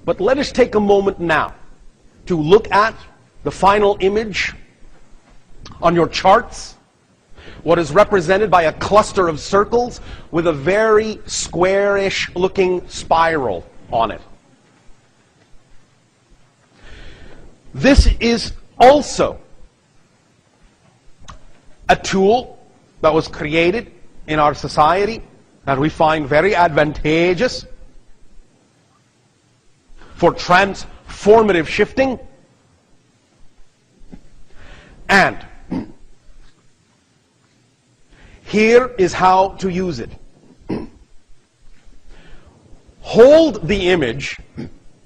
But let us take a moment now to look at the final image on your charts, what is represented by a cluster of circles with a very squarish looking spiral on it. This is also a tool that was created in our society that we find very advantageous for transformative shifting. And here is how to use it. Hold the image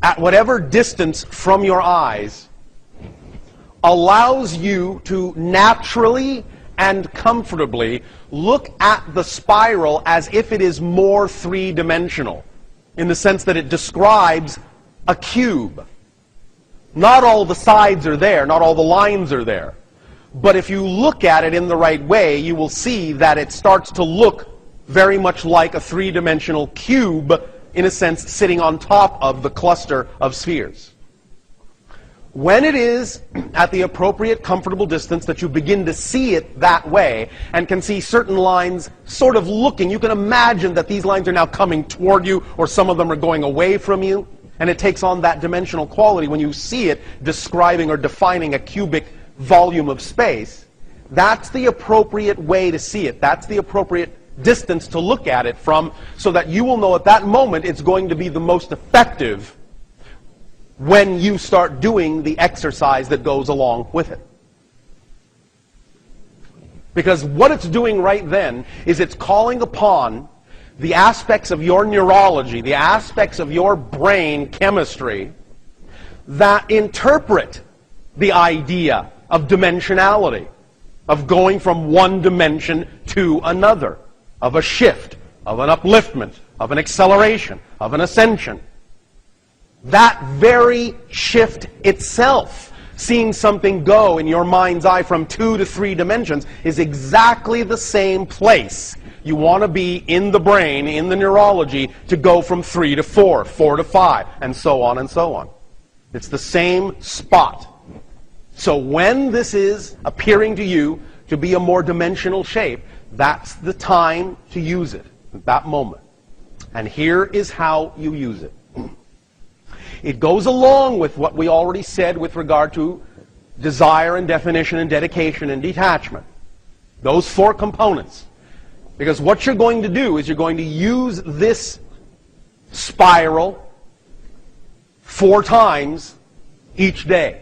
at whatever distance from your eyes allows you to naturally and comfortably look at the spiral as if it is more three-dimensional, in the sense that it describes a cube. Not all the sides are there, not all the lines are there. But if you look at it in the right way, you will see that it starts to look very much like a three-dimensional cube, in a sense, sitting on top of the cluster of spheres. When it is at the appropriate comfortable distance that you begin to see it that way and can see certain lines sort of looking, you can imagine that these lines are now coming toward you, or some of them are going away from you, and it takes on that dimensional quality when you see it describing or defining a cubic volume of space. That's the appropriate way to see it. That's the appropriate distance to look at it from, so that you will know at that moment it's going to be the most effective when you start doing the exercise that goes along with it. Because what it's doing right then is it's calling upon the aspects of your neurology, the aspects of your brain chemistry that interpret the idea of dimensionality, of going from one dimension to another, of a shift, of an upliftment, of an acceleration, of an ascension. That very shift itself, seeing something go in your mind's eye from 2 to 3 dimensions, is exactly the same place you want to be in the brain, in the neurology, to go from 3 to 4, 4 to 5, and so on and so on. It's the same spot. So when this is appearing to you to be a more dimensional shape, that's the time to use it, at that moment. And here is how you use it. It goes along with what we already said with regard to desire and definition and dedication and detachment. Those 4 components. Because what you're going to do is you're going to use this spiral 4 times each day.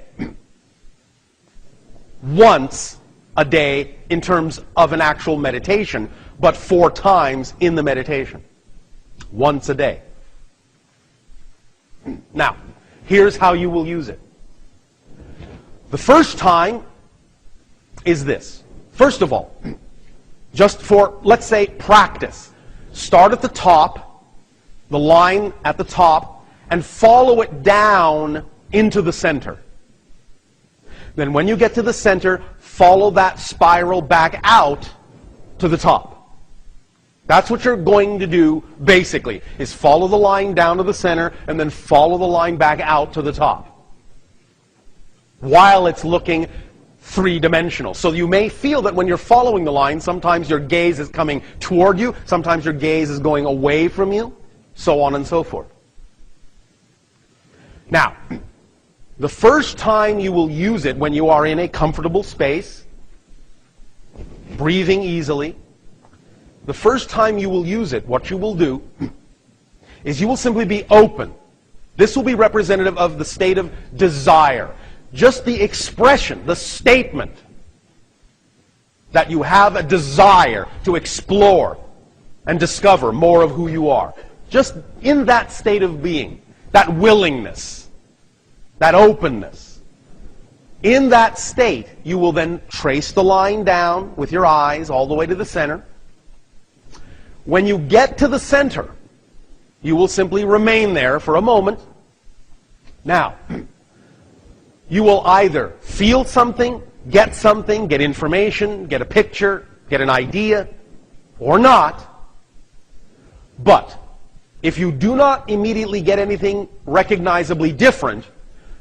Once a day in terms of an actual meditation, but 4 times in the meditation. Once a day. Now, here's how you will use it. The first time is this. First of all, just for, let's say, practice, start at the top, the line at the top, and follow it down into the center. Then when you get to the center, follow that spiral back out to the top. That's what you're going to do, basically, is follow the line down to the center and then follow the line back out to the top, while it's looking three-dimensional. So you may feel that when you're following the line, sometimes your gaze is coming toward you, sometimes your gaze is going away from you, so on and so forth. Now, the first time you will use it when you are in a comfortable space, breathing easily, the first time you will use it, what you will do is you will simply be open. This will be representative of the state of desire. Just the expression, the statement that you have a desire to explore and discover more of who you are. Just in that state of being, that willingness, that openness. In that state, you will then trace the line down with your eyes all the way to the center. When you get to the center, you will simply remain there for a moment. Now, you will either feel something, get information, get a picture, get an idea, or not. But if you do not immediately get anything recognizably different,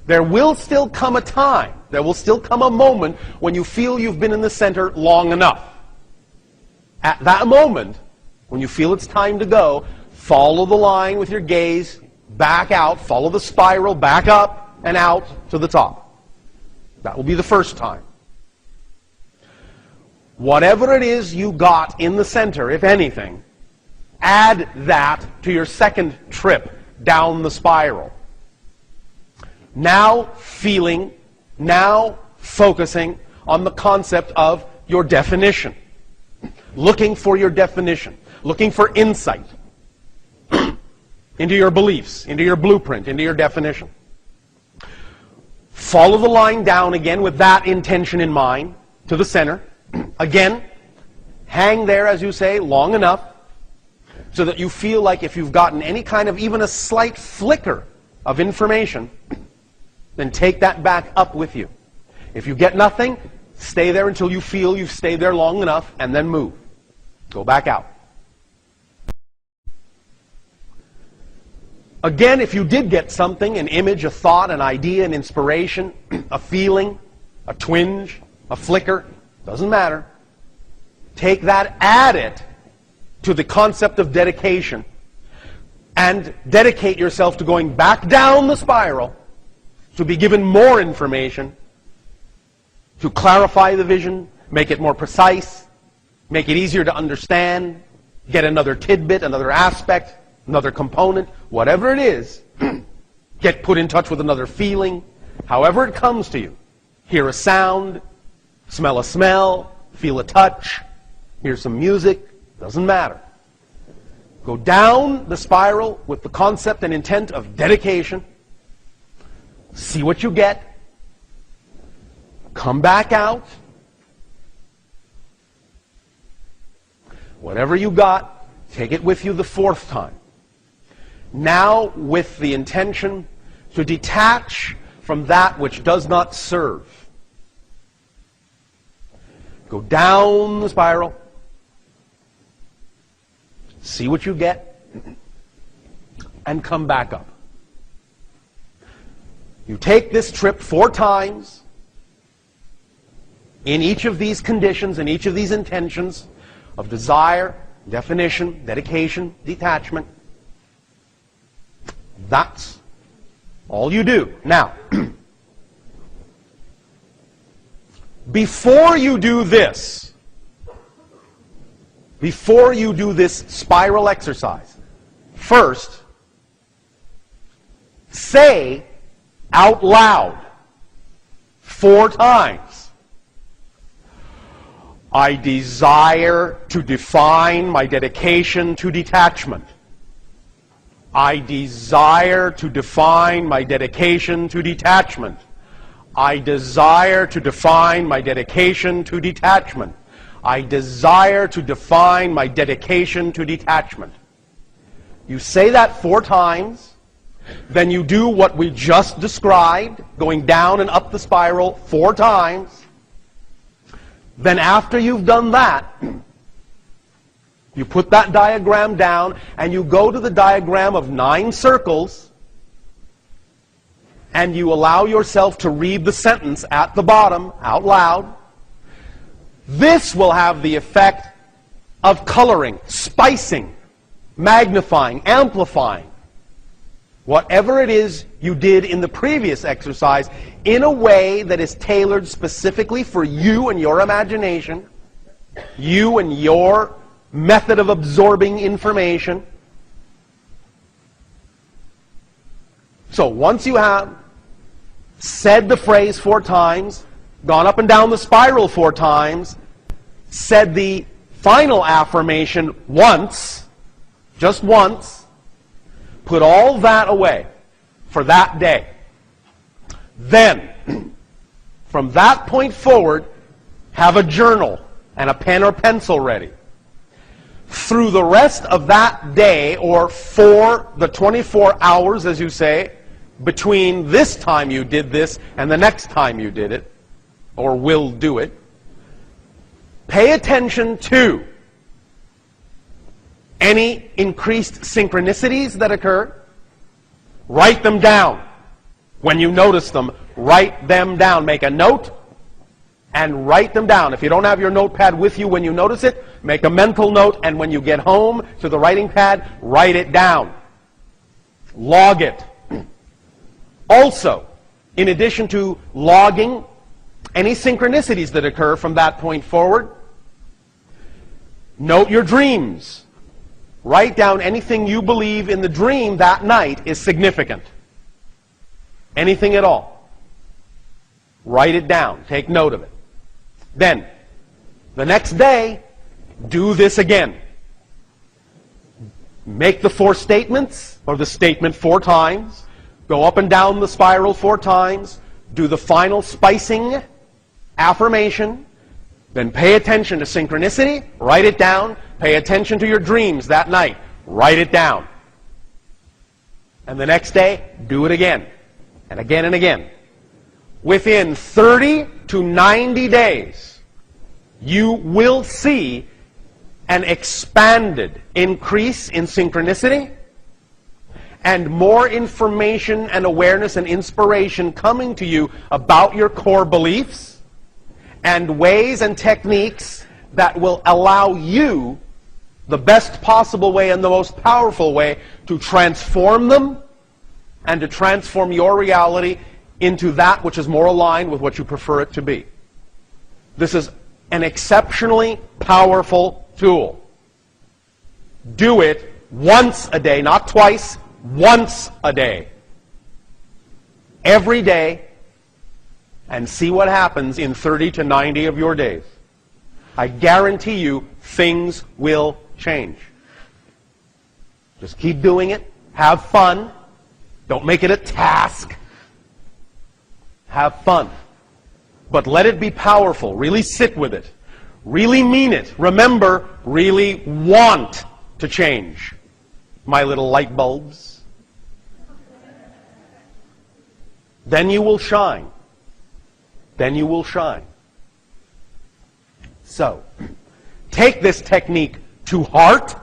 there will still come a time, there will still come a moment when you feel you've been in the center long enough. At that moment, when you feel it's time to go, follow the line with your gaze, back out, follow the spiral, back up and out to the top. That will be the first time. Whatever it is you got in the center, if anything, add that to your second trip down the spiral. Now feeling, now focusing on the concept of your definition. Looking for your definition. Looking for insight into your beliefs, into your blueprint, into your definition. Follow the line down again with that intention in mind to the center. Again, hang there, as you say, long enough so that you feel like if you've gotten any kind of even a slight flicker of information, then take that back up with you. If you get nothing, stay there until you feel you've stayed there long enough, and then move. Go back out. Again, if you did get something, an image, a thought, an idea, an inspiration, a feeling, a twinge, a flicker, doesn't matter. Take that, add it to the concept of dedication, and dedicate yourself to going back down the spiral to be given more information, to clarify the vision, make it more precise, make it easier to understand, get another tidbit, another aspect, another component, whatever it is, get put in touch with another feeling, however it comes to you. Hear a sound, smell a smell, feel a touch, hear some music, doesn't matter. Go down the spiral with the concept and intent of dedication. See what you get. Come back out. Whatever you got, take it with you the fourth time. Now with the intention to detach from that which does not serve. Go down the spiral. See what you get. And come back up. You take this trip 4 times in each of these conditions, in each of these intentions of desire, definition, dedication, detachment. That's all you do. Now, before you do this spiral exercise, first, say out loud 4 times, I desire to define my dedication to detachment. I desire to define my dedication to detachment. I desire to define my dedication to detachment. I desire to define my dedication to detachment. You say that 4 times. Then you do what we just described, going down and up the spiral 4 times. Then after you've done that, you put that diagram down and you go to the diagram of 9 circles and you allow yourself to read the sentence at the bottom out loud. This will have the effect of coloring, spicing, magnifying, amplifying whatever it is you did in the previous exercise in a way that is tailored specifically for you and your imagination, you and your method of absorbing information. So once you have said the phrase 4 times, gone up and down the spiral 4 times, said the final affirmation once, just once, put all that away for that day. Then, from that point forward, have a journal and a pen or pencil ready. Through the rest of that day, or for the 24 hours, as you say, between this time you did this and the next time you did it, or will do it, pay attention to any increased synchronicities that occur, write them down. When you notice them, write them down. Make a note and write them down. If you don't have your notepad with you when you notice it, make a mental note, and when you get home to the writing pad, write it down. Log it. Also, in addition to logging any synchronicities that occur from that point forward, note your dreams. Write down anything you believe in the dream that night is significant. Anything at all. Write it down. Take note of it. Then, the next day, do this again. Make the 4 statements, or the statement 4 times. Go up and down the spiral 4 times. Do the final spicing affirmation. Then pay attention to synchronicity. Write it down. Pay attention to your dreams that night. Write it down. And the next day, do it again. And again and again. Within 30 to 90 days, you will see an expanded increase in synchronicity and more information and awareness and inspiration coming to you about your core beliefs and ways and techniques that will allow you the best possible way and the most powerful way to transform them and to transform your reality into that which is more aligned with what you prefer it to be. This is an exceptionally powerful tool. Do it once a day, not twice, once a day. Every day, and see what happens in 30 to 90 of your days. I guarantee you things will change. Just keep doing it. Have fun. Don't make it a task. Have fun. But let it be powerful. Really sit with it. Really mean it. Remember, really want to change. My little light bulbs. Then you will shine. Then you will shine. So, take this technique to heart.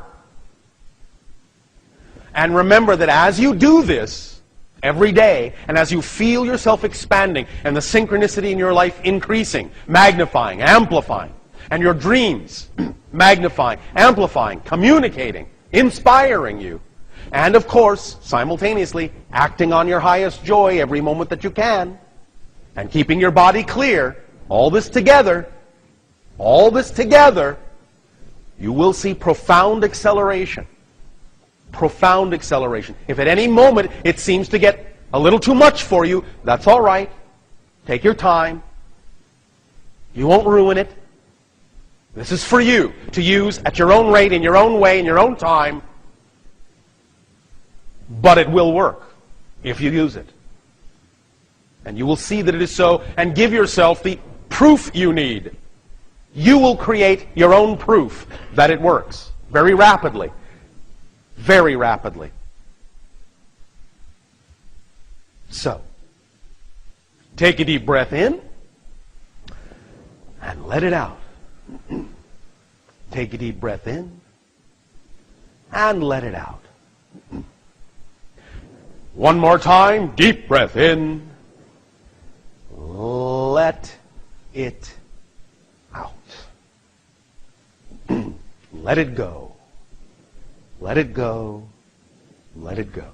And remember that as you do this every day, and as you feel yourself expanding, and the synchronicity in your life increasing, magnifying, amplifying, and your dreams magnifying, amplifying, communicating, inspiring you, and of course, simultaneously, acting on your highest joy every moment that you can, and keeping your body clear, all this together, you will see profound acceleration. Profound acceleration. If at any moment it seems to get a little too much for you, that's all right. Take your time. You won't ruin it. This is for you to use at your own rate, in your own way, in your own time. But it will work if you use it. And you will see that it is so, and give yourself the proof you need. You will create your own proof that it works very rapidly. Very rapidly. So, take a deep breath in and let it out. Take a deep breath in and let it out. One more time, deep breath in. Let it out. Let it go. Let it go. Let it go.